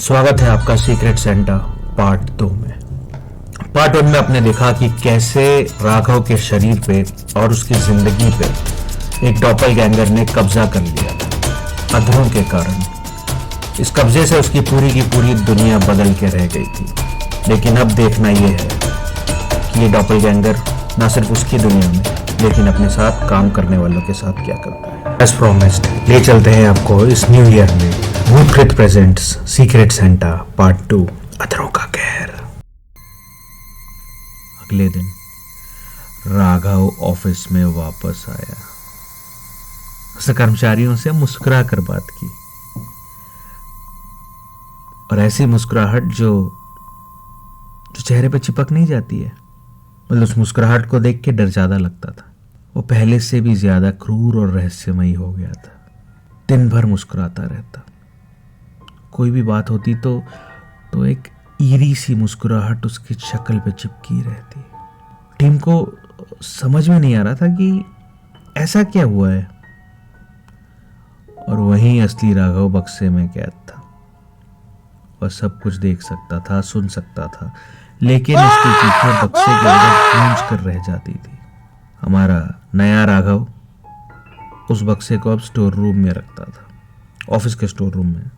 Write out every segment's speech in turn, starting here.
स्वागत है आपका सीक्रेट सेंटा पार्ट 2 में। पार्ट 1 में आपने देखा कि कैसे राघव के शरीर पे और उसकी जिंदगी पे एक डॉपलगैंगर ने कब्जा कर लिया था अधरों के कारण। इस कब्जे से उसकी पूरी की पूरी दुनिया बदल के रह गई थी। लेकिन अब देखना यह है कि ये डॉपलगैंगर ना सिर्फ उसकी दुनिया में लेकिन अपने साथ काम करने वालों के साथ क्या करता है। एज प्रोमिस्ड ले चलते हैं आपको इस न्यू ईयर में भूतकृत प्रेजेंट्स सीक्रेट सेंटा पार्ट 2 अधरों का कहर। अगले दिन राघव ऑफिस में वापस आया। उसने कर्मचारियों से मुस्कुरा कर बात की और ऐसी मुस्कुराहट जो चेहरे पे चिपक नहीं जाती है। मतलब उस मुस्कुराहट को देख के डर ज्यादा लगता था। वो पहले से भी ज्यादा क्रूर और रहस्यमयी हो गया था। दिन भर मुस्कुराता रहता। कोई भी बात होती तो एक ईरी सी मुस्कुराहट उसकी शक्ल पे चिपकी रहती। टीम को समझ में नहीं आ रहा था कि ऐसा क्या हुआ है। और वहीं असली राघव बक्से में कैद था। वह सब कुछ देख सकता था, सुन सकता था, लेकिन उसकी चीखें बक्से के अंदर गूंज कर रह जाती थी। हमारा नया राघव उस बक्से को अब स्टोर रूम में रखता था, ऑफिस के स्टोर रूम में।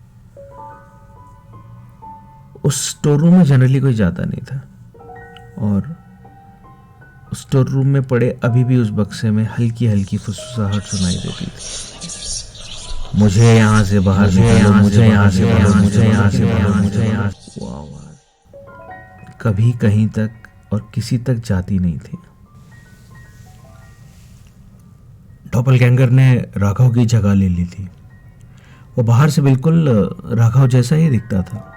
उस स्टोर रूम में जनरली कोई जाता नहीं था और उस स्टोर रूम में पड़े अभी भी उस बक्से में हल्की हल्की फुसफुसाहट सुनाई देती थी। मुझे यहां से बाहर निकालो, मुझे यहां से बाहर, मुझे यहां से बाहर, मुझे यहां से। वो आवाज कभी कहीं तक और किसी तक जाती नहीं थी। डॉपलगैंगर ने राघव की जगह ले ली थी। वो बाहर से बिल्कुल राघव जैसा ही दिखता था।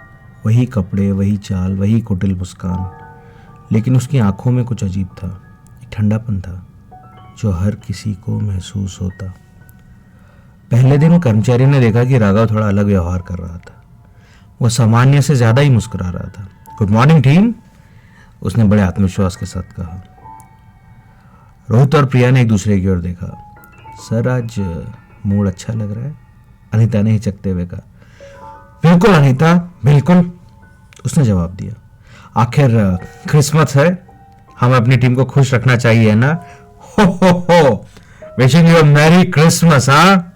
वही कपड़े, वही चाल, वही कुटिल मुस्कान। लेकिन उसकी आंखों में कुछ अजीब था। एक ठंडापन था जो हर किसी को महसूस होता। पहले दिन कर्मचारी ने देखा कि राघव थोड़ा अलग व्यवहार कर रहा था। वह सामान्य से ज्यादा ही मुस्कुरा रहा था। गुड मॉर्निंग टीम, उसने बड़े आत्मविश्वास के साथ कहा। रोहित और प्रिया ने एक दूसरे की ओर देखा। सर, आज मूड अच्छा लग रहा है, अनीता ने हिचकते हुए कहा। बिल्कुल अनीता, बिल्कुल, उसने जवाब दिया। आखिर क्रिसमस है, हमें अपनी टीम को खुश रखना चाहिए ना। हो विशिंग यू मैरी क्रिसमस। हाँ,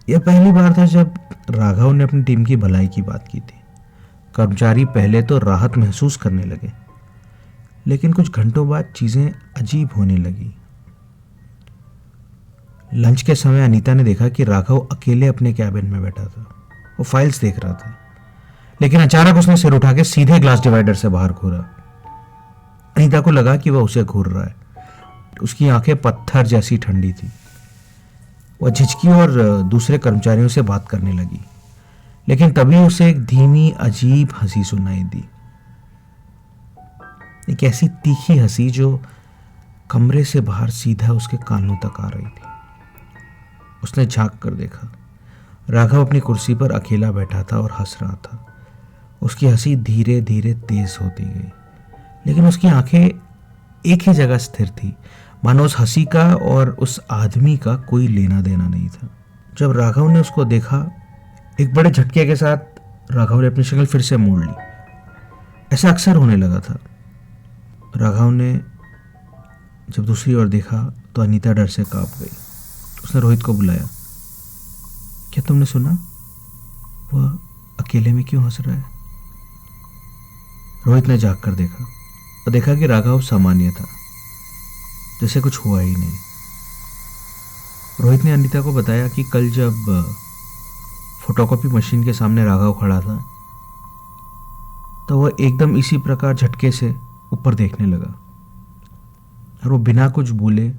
यह पहली बार था जब राघव ने अपनी टीम की भलाई की बात की थी। कर्मचारी पहले तो राहत महसूस करने लगे, लेकिन कुछ घंटों बाद चीजें अजीब होने लगी। लंच के समय अनीता ने देखा कि राघव अकेले अपने कैबिन में बैठा था। वो फाइल्स देख रहा था, लेकिन अचानक उसने सिर उठा के सीधे ग्लास डिवाइडर से बाहर घूरा। अनीता को लगा कि वह उसे घूर रहा है। उसकी आंखें पत्थर जैसी ठंडी थी। वह झिझकी और दूसरे कर्मचारियों से बात करने लगी, लेकिन तभी उसे एक धीमी अजीब हंसी सुनाई दी। एक ऐसी तीखी हंसी जो कमरे से बाहर सीधा उसके कानों तक आ रही थी। उसने झांक कर देखा। राघव अपनी कुर्सी पर अकेला बैठा था और हंस रहा था। उसकी हंसी धीरे धीरे तेज होती गई, लेकिन उसकी आंखें एक ही जगह स्थिर थी, मानो उस हंसी का और उस आदमी का कोई लेना देना नहीं था। जब राघव ने उसको देखा, एक बड़े झटके के साथ राघव ने अपनी शक्ल फिर से मोड़ ली। ऐसा अक्सर होने लगा था। राघव ने जब दूसरी ओर देखा तो अनीता डर से कांप गई। उसने रोहित को बुलाया। क्या तुमने सुना? वह अकेले में क्यों हंस रहा है? रोहित ने झांक कर देखा और देखा कि राघव सामान्य था, जैसे कुछ हुआ ही नहीं। रोहित ने अनीता को बताया कि कल जब फोटोकॉपी मशीन के सामने राघव खड़ा था तो वह एकदम इसी प्रकार झटके से ऊपर देखने लगा और वो बिना कुछ बोले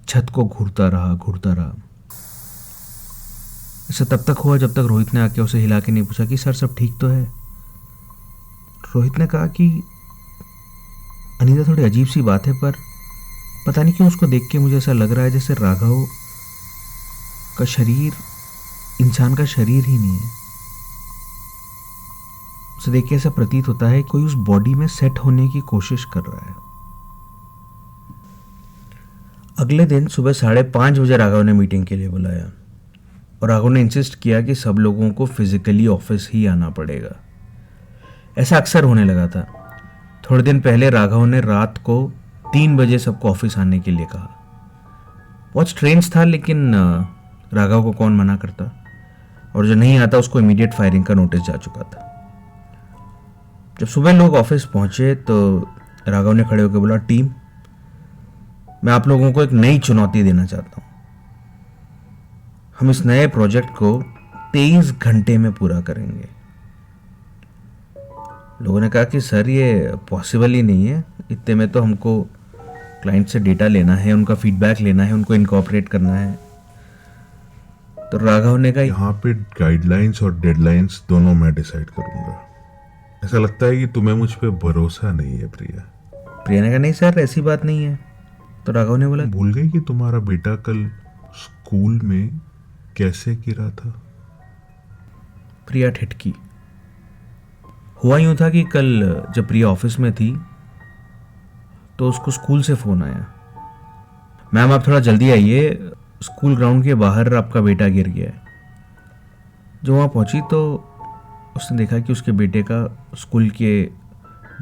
छत को घूरता रहा। ऐसा तब तक हुआ जब तक रोहित ने आके उसे हिला के नहीं पूछा कि सर सब ठीक तो है। रोहित ने कहा कि अनीता थोड़ी अजीब सी बात है, पर पता नहीं क्यों उसको देख के मुझे ऐसा लग रहा है जैसे राघव का शरीर इंसान का शरीर ही नहीं है। उसे देख के ऐसा प्रतीत होता है कोई उस बॉडी में सेट होने की कोशिश कर रहा है। अगले दिन सुबह 5:30 बजे राघव ने मीटिंग के लिए बुलाया और राघव ने इंसिस्ट किया कि सब लोगों को फिजिकली ऑफिस ही आना पड़ेगा। ऐसा अक्सर होने लगा था। थोड़े दिन पहले राघव ने रात को 3 बजे सबको ऑफिस आने के लिए कहा। बहुत स्ट्रेंज था, लेकिन राघव को कौन मना करता, और जो नहीं आता उसको इमीडिएट फायरिंग का नोटिस जा चुका था। जब सुबह लोग ऑफिस पहुंचे तो राघव ने खड़े होकर बोला, टीम, मैं आप लोगों को एक नई चुनौती देना चाहता हूं। हम इस नए प्रोजेक्ट को 23 घंटे में पूरा करेंगे। लोगों ने कहा कि सर ये पॉसिबल ही नहीं है, इतने में तो हमको क्लाइंट से डेटा लेना है, उनका फीडबैक लेना है, उनको इनकॉर्पोरेट करना है। तो राघव ने कहा, यहाँ पे गाइडलाइंस और डेडलाइंस दोनों मैं डिसाइड करूंगा। ऐसा लगता है कि तुम्हें मुझ पे भरोसा नहीं है प्रिया। प्रिया ने कहा, नहीं सर ऐसी बात नहीं है। तो राघव ने बोला, भूल गई कि तुम्हारा बेटा कल स्कूल में कैसे गिरा था? प्रिया ठिठकी। हुआ यूं था कि कल जब प्रिया ऑफिस में थी तो उसको स्कूल से फोन आया, मैम आप थोड़ा जल्दी आइए, स्कूल ग्राउंड के बाहर आपका बेटा गिर गया है। जो वहाँ पहुंची तो उसने देखा कि उसके बेटे का स्कूल के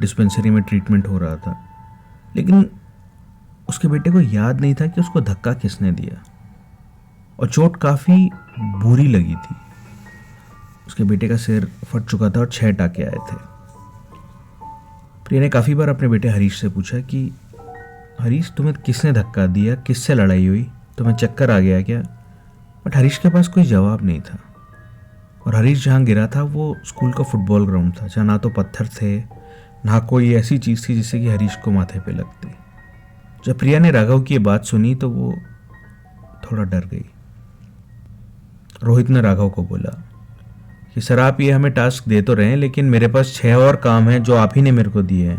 डिस्पेंसरी में ट्रीटमेंट हो रहा था, लेकिन उसके बेटे को याद नहीं था कि उसको धक्का किसने दिया, और चोट काफ़ी बुरी लगी थी। उसके बेटे का सिर फट चुका था और 6 टाके आए थे। प्रिया ने काफ़ी बार अपने बेटे हरीश से पूछा कि हरीश तुम्हें किसने धक्का दिया, किससे लड़ाई हुई, तुम्हें चक्कर आ गया क्या? बट हरीश के पास कोई जवाब नहीं था। और हरीश जहाँ गिरा था वो स्कूल का फुटबॉल ग्राउंड था, जहाँ ना तो पत्थर थे ना कोई ऐसी चीज़ थी जिससे कि हरीश को माथे पे लगती। जब प्रिया ने राघव की ये बात सुनी तो वो थोड़ा डर गई। रोहित ने राघव को बोला कि सर आप ये हमें टास्क दे तो रहे हैं, लेकिन मेरे पास 6 और काम हैं जो आप ही ने मेरे को दिए हैं।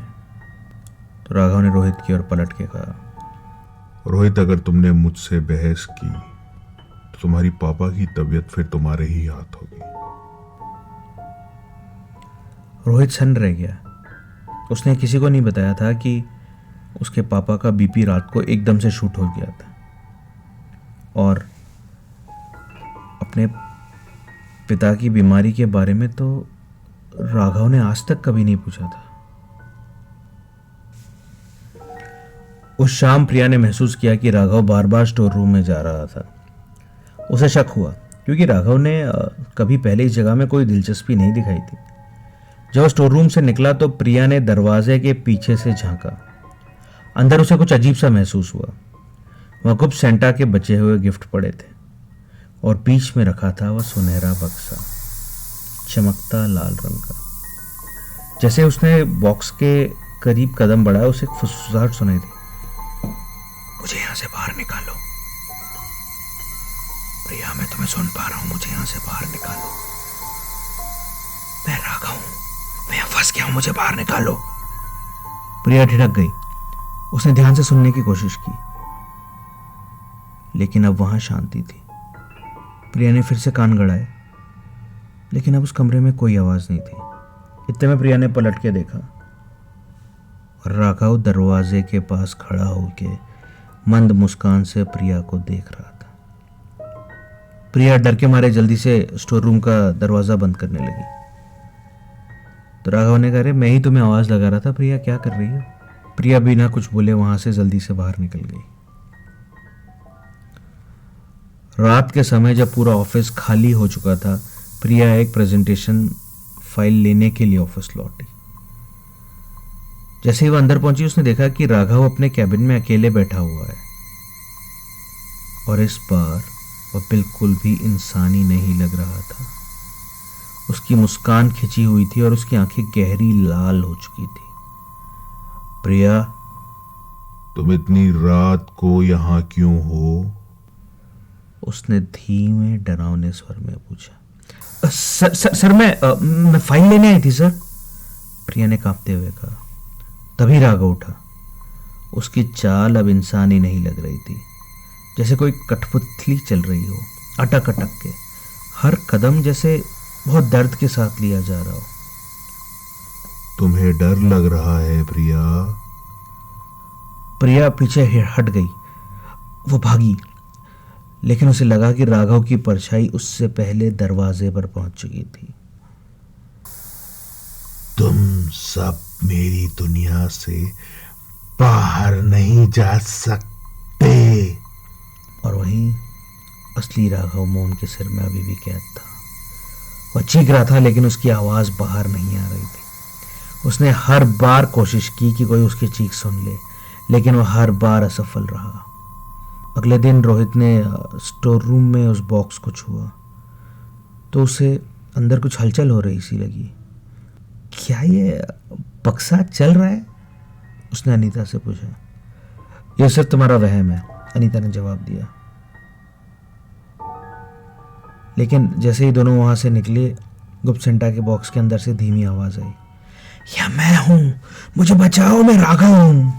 तो राघव ने रोहित की ओर पलट के कहा, रोहित, अगर तुमने मुझसे बहस की तो तुम्हारी पापा की तबीयत फिर तुम्हारे ही हाथ होगी। रोहित सन्न रह गया। उसने किसी को नहीं बताया था कि उसके पापा का बीपी रात को एकदम से शूट हो गया था, और अपने पिता की बीमारी के बारे में तो राघव ने आज तक कभी नहीं पूछा था। उस शाम प्रिया ने महसूस किया कि राघव बार बार स्टोर रूम में जा रहा था। उसे शक हुआ, क्योंकि राघव ने कभी पहले इस जगह में कोई दिलचस्पी नहीं दिखाई थी। जब वो स्टोर रूम से निकला तो प्रिया ने दरवाजे के पीछे से झांका। अंदर उसे कुछ अजीब सा महसूस हुआ। वहाँ कुछ सेंटा के बचे हुए गिफ्ट पड़े थे, और बीच में रखा था वह सुनहरा बक्सा, चमकता लाल रंग का। जैसे उसने बॉक्स के करीब कदम बढ़ाया, उसे एक फुसफुसाहट सुनाई दी, मुझे यहां से बाहर निकालो। प्रिया, मैं तुम्हें सुन पा रहा हूं, मुझे यहां से बाहर निकालो। मैं राघव हूं, मैं यहां फंस गया हूं, मुझे बाहर निकालो। प्रिया ठिठक गई। उसने ध्यान से सुनने की कोशिश की, लेकिन अब वहां शांति थी। प्रिया ने फिर से कान गड़ाए, लेकिन अब उस कमरे में कोई आवाज नहीं थी। इतने में प्रिया ने पलट के देखा, और राघव दरवाजे के पास खड़ा होके मंद मुस्कान से प्रिया को देख रहा था। प्रिया डर के मारे जल्दी से स्टोर रूम का दरवाजा बंद करने लगी। तो राघव ने कहा, मैं ही तुम्हें आवाज लगा रहा था, प्रिया क्या कर रही हो? प्रिया बिना कुछ बोले वहां से जल्दी से बाहर निकल गई। रात के समय जब पूरा ऑफिस खाली हो चुका था, प्रिया एक प्रेजेंटेशन फाइल लेने के लिए ऑफिस लौटी। जैसे ही वह अंदर पहुंची, उसने देखा कि राघव अपने कैबिन में अकेले बैठा हुआ है, और इस बार वह बिल्कुल भी इंसानी नहीं लग रहा था। उसकी मुस्कान खिंची हुई थी और उसकी आंखें गहरी लाल हो चुकी थी। प्रिया, तुम इतनी रात को यहाँ क्यों हो? उसने धीमे डरावने स्वर में पूछा। सर मैं फाइल लेने आई थी सर, प्रिया ने कांपते हुए कहा। तभी राघव उठा। उसकी चाल अब इंसानी नहीं लग रही थी, जैसे कोई कठपुतली चल रही हो, अटक अटक के, हर कदम जैसे बहुत दर्द के साथ लिया जा रहा हो। तुम्हें डर लग रहा है प्रिया? प्रिया पीछे हट गई। वो भागी, लेकिन उसे लगा कि राघव की परछाई उससे पहले दरवाजे पर पहुंच चुकी थी। तुम सब मेरी दुनिया से बाहर नहीं जा सकते। और वहीं असली राघव मोहन के सिर में अभी भी कैद था। वह चीख रहा था लेकिन उसकी आवाज बाहर नहीं आ रही थी। उसने हर बार कोशिश की कि कोई उसकी चीख सुन ले, लेकिन वह हर बार असफल रहा। अगले दिन रोहित ने स्टोर रूम में उस बॉक्स को छुआ तो उसे अंदर कुछ हलचल हो रही सी लगी। क्या ये बक्सा चल रहा है? उसने अनीता से पूछा। यह सिर्फ तुम्हारा वहम है, अनीता ने जवाब दिया। लेकिन जैसे ही दोनों वहां से निकले, गुप्त सेंटा के बॉक्स के अंदर से धीमी आवाज आई, यह मैं हूं, मुझे बचाओ, मैं राघव हूं।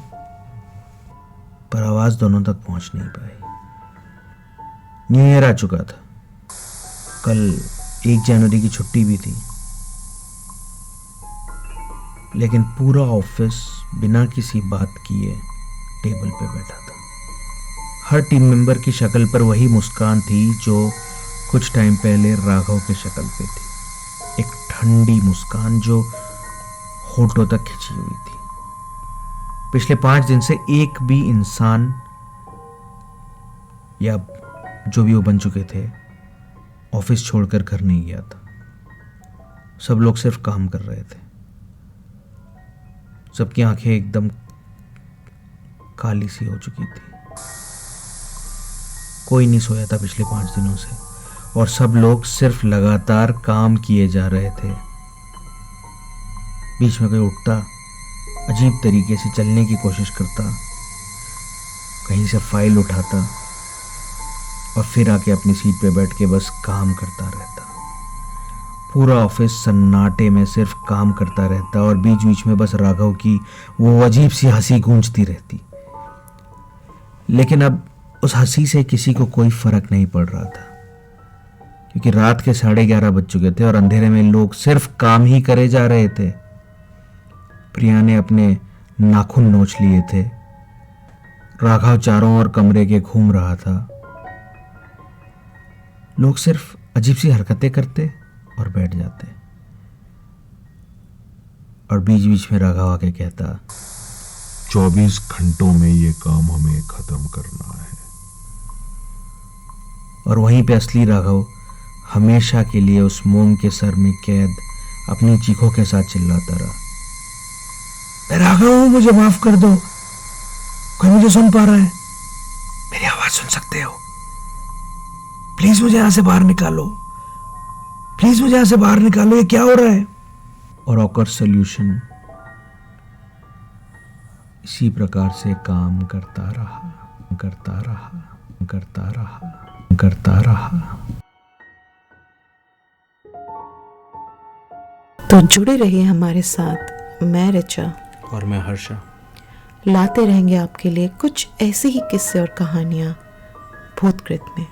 पर आवाज दोनों तक पहुंच नहीं पाई। न्यू ईयर आ चुका था। कल 1 जनवरी की छुट्टी भी थी, लेकिन पूरा ऑफिस बिना किसी बात किए टेबल पे बैठा था। हर टीम मेंबर की शक्ल पर वही मुस्कान थी जो कुछ टाइम पहले राघव की शक्ल पे थी। एक ठंडी मुस्कान जो होठों तक खिंची हुई थी। पिछले 5 दिन से एक भी इंसान, या जो भी वो बन चुके थे, ऑफिस छोड़कर घर नहीं गया था। सब लोग सिर्फ काम कर रहे थे। सबकी आंखें एकदम काली सी हो चुकी थी। कोई नहीं सोया था पिछले 5 दिनों से, और सब लोग सिर्फ लगातार काम किए जा रहे थे। बीच में कोई उठता, अजीब तरीके से चलने की कोशिश करता, कहीं से फाइल उठाता और फिर आके अपनी सीट पे बैठ के बस काम करता रहता। पूरा ऑफिस सन्नाटे में सिर्फ काम करता रहता और बीच बीच में बस राघव की वो अजीब सी हंसी गूंजती रहती। लेकिन अब उस हंसी से किसी को कोई फर्क नहीं पड़ रहा था, क्योंकि रात के 11:30 बज चुके थे और अंधेरे में लोग सिर्फ काम ही करे जा रहे थे। प्रिया ने अपने नाखून नोच लिए थे। राघव चारों ओर कमरे के घूम रहा था। लोग सिर्फ अजीब सी हरकतें करते और बैठ जाते, और बीच बीच में राघव आके कहता, 24 घंटों में ये काम हमें खत्म करना है। और वहीं पे असली राघव हमेशा के लिए उस मोम के सर में कैद अपनी चीखों के साथ चिल्लाता रहा, मैं राघव हूं, मुझे माफ कर दो। कोई मुझे सुन पा रहा है? मेरी आवाज सुन सकते हो? प्लीज मुझे यहां से बाहर निकालो, प्लीज मुझे यहां से बाहर निकालो, ये क्या हो रहा है? और ऑकवर्ड सॉल्यूशन इसी प्रकार से काम करता रहा, करता रहा, करता रहा, करता रहा। तो जुड़े रहिए हमारे साथ। मैं ऋचा और मैं हर्षा। लाते रहेंगे आपके लिए कुछ ऐसे ही किस्से और कहानियां भूतकृत में।